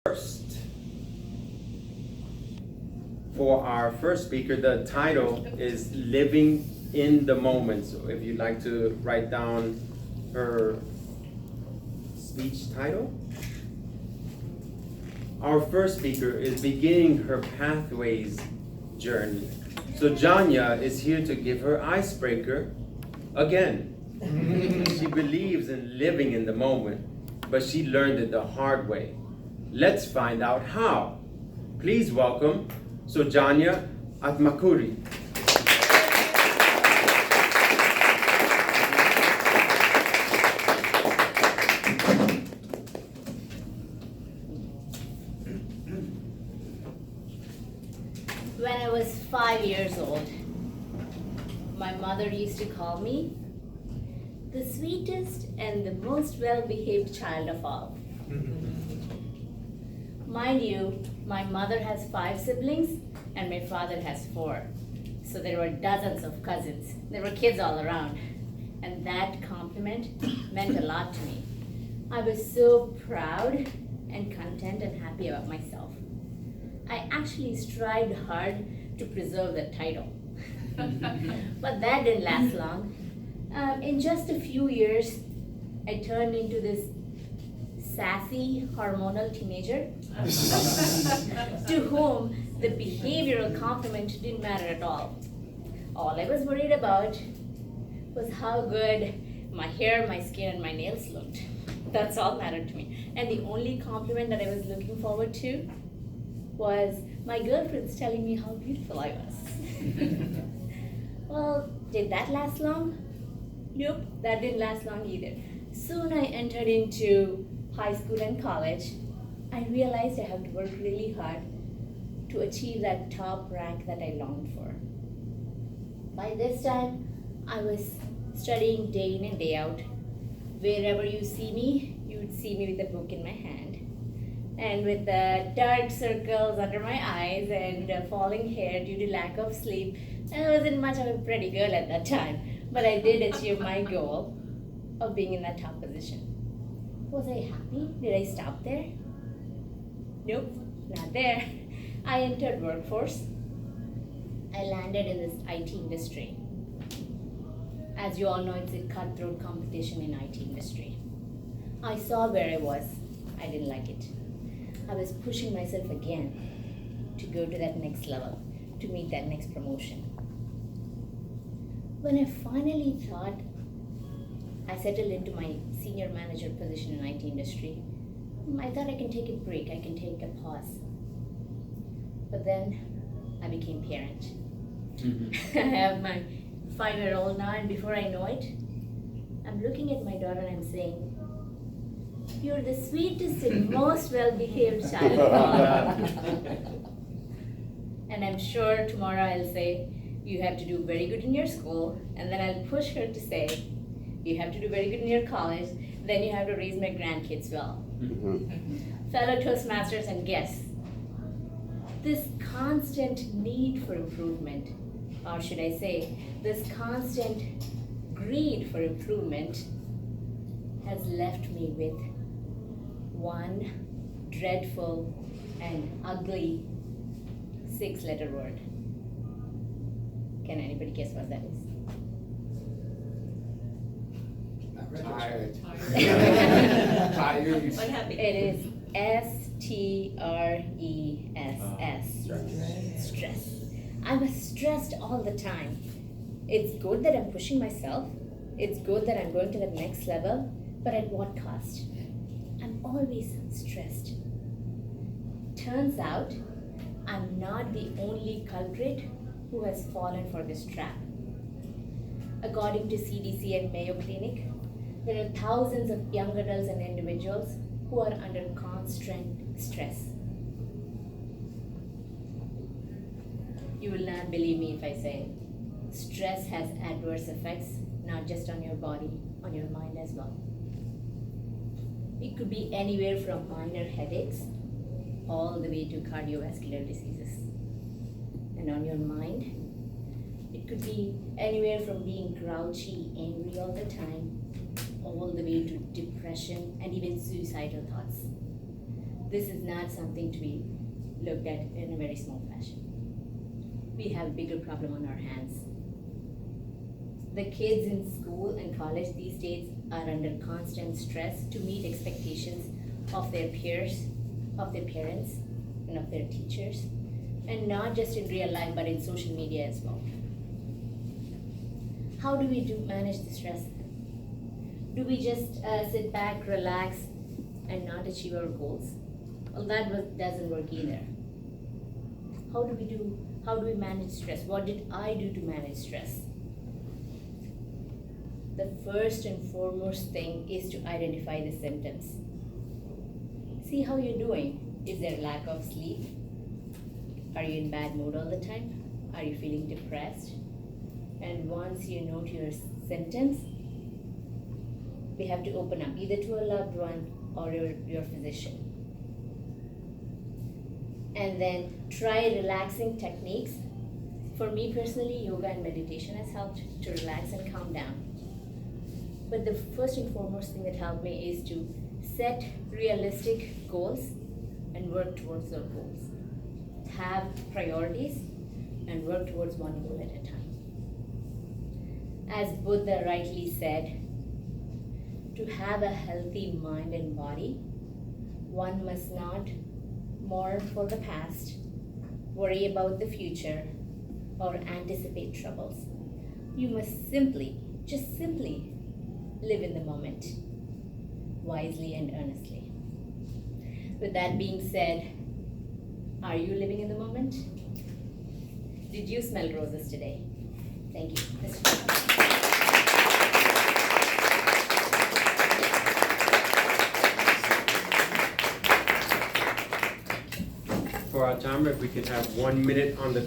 First, for our first speaker, the title is Living in the Moment. So if you'd like to write down her speech title. Our first speaker is beginning her pathways journey. So Janya is here to give her icebreaker again. She believes in living in the moment, but she learned it the hard way. Let's find out how. Please welcome Sojanya Atmakuri. When I was 5 years old, my mother used to call me the sweetest and the most well-behaved child of all. Mind you, my mother has 5 siblings and my father has 4. So there were dozens of cousins. There were kids all around. And that compliment meant a lot to me. I was so proud and content and happy about myself. I actually strived hard to preserve that title. But that didn't last long. In just a few years, I turned into this sassy, hormonal teenager to whom the behavioral compliment didn't matter at all. All I was worried about was how good my hair, my skin, and my nails looked. That's all mattered to me. And the only compliment that I was looking forward to was my girlfriends telling me how beautiful I was. Well, did that last long? Nope, that didn't last long either. Soon I entered into high school and college. I realized I had to work really hard to achieve that top rank that I longed for. By this time, I was studying day in and day out. Wherever you see me, you would see me with a book in my hand. And with the dark circles under my eyes and falling hair due to lack of sleep, I wasn't much of a pretty girl at that time. But I did achieve my goal of being in that top position. Was I happy? Did I stop there? Nope, not there. I entered workforce. I landed in this IT industry. As you all know, it's a cutthroat competition in IT industry. I saw where I was. I didn't like it. I was pushing myself again to go to that next level, to meet that next promotion. When I finally thought I settled into my senior manager position in IT industry, I thought I can take a break, I can take a pause. But then I became parent. I have my 5-year-old now, and before I know it, I'm looking at my daughter and I'm saying, "You're the sweetest and most well-behaved child of all." And I'm sure tomorrow I'll say, "You have to do very good in your school," and then I'll push her to say, "You have to do very good in your college, then you have to raise my grandkids well." Fellow Toastmasters and guests, this constant need for improvement, or should I say, this constant greed for improvement has left me with one dreadful and ugly 6-letter word. Can anybody guess what that is? Tired. Tired. It is S-T-R-E-S-S. Stress. I was stressed all the time. It's good that I'm pushing myself. It's good that I'm going to the next level, but at what cost? I'm always stressed. Turns out, I'm not the only culprit who has fallen for this trap. According to CDC and Mayo Clinic, there are thousands of young adults and individuals who are under constant stress. You will not believe me if I say stress has adverse effects, not just on your body, on your mind as well. It could be anywhere from minor headaches all the way to cardiovascular diseases. And on your mind, it could be anywhere from being grouchy, angry all the time, all the way to depression and even suicidal thoughts. this is not something to be looked at in a very small fashion. We have a bigger problem on our hands. The kids in school and college these days are under constant stress to meet expectations of their peers, of their parents, and of their teachers, and not just in real life but in social media as well. How do we manage the stress? Do we just sit back, relax, and not achieve our goals? Well, that doesn't work either. How do we manage stress? What did I do to manage stress? The first and foremost thing is to identify the symptoms. See how you're doing. Is there lack of sleep? Are you in bad mood all the time? Are you feeling depressed? And once you note your symptoms, we have to open up either to a loved one or your physician. And then try relaxing techniques. For me personally, yoga and meditation has helped to relax and calm down. But the first and foremost thing that helped me is to set realistic goals and work towards those goals. Have priorities and work towards one goal at a time. As Buddha rightly said, to have a healthy mind and body, one must not mourn for the past, worry about the future, or anticipate troubles. You must just simply, live in the moment, wisely and earnestly. With that being said, are you living in the moment? Did you smell roses today? Thank you. For our timer, if we can have 1 minute on the